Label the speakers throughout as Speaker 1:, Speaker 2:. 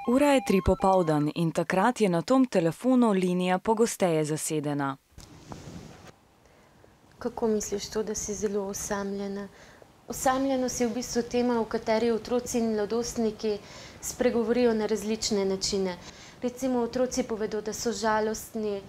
Speaker 1: Ura je 3 popoldan in takrat je na tom telefonu linija pogosteje zasedena.
Speaker 2: Kako misliš to, da si zelo osamljena? Osamljenost je v bistvu tema, v kateri otroci in mladostniki spregovorijo na različne načine. Recimo otroci povedo, da so žalostni,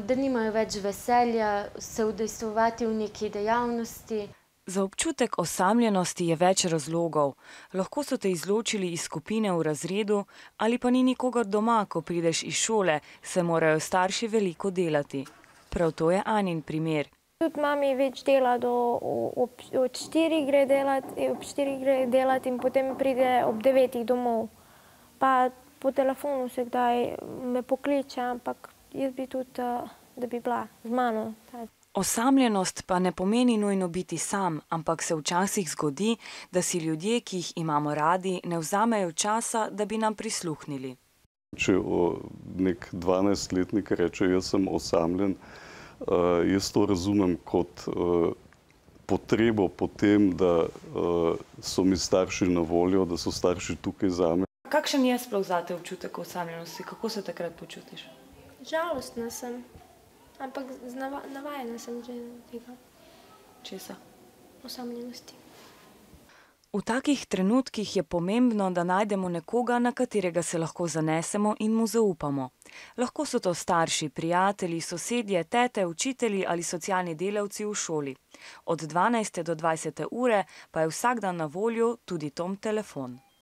Speaker 2: da nimajo več veselja, se udejstvovati v neki dejavnosti.
Speaker 1: Za občutek osamljenosti je več razlogov. Lahko so te izločili iz skupine v razredu ali pa ni nikogar doma, ko prideš iz šole, saj morajo starši veliko delati. Prav to je Anin primer.
Speaker 3: Tudi mami več dela ob 4 gre delati in potem pride ob 9 domov. Pa po telefonu se kdaj me pokliče, ampak jaz bi tudi, da bi bila z mano.
Speaker 1: Osamljenost pa ne pomeni nujno biti sam, ampak se včasih zgodi, da si ljudje, ki jih imamo radi, ne vzamejo časa, da bi nam prisluhnili.
Speaker 4: Če nek 12-letnik reče, jaz sem osamljen, jaz to razumem kot potrebo po tem, da so mi starši na voljo, da so starši tukaj zame.
Speaker 1: Kakšen je sploh zate občutek osamljenosti? Kako se takrat počutiš?
Speaker 3: Žalostna sem, ampak navajena sem že tega.
Speaker 1: Česa?
Speaker 3: Osamljenosti.
Speaker 1: V takih trenutkih je pomembno, da najdemo nekoga, na katerega se lahko zanesemo in mu zaupamo. Lahko so to starši, prijatelji, sosedje, tete, učitelji ali socialni delavci v šoli. Od 12. do 20. ure pa je vsak dan na voljo tudi Tom telefon.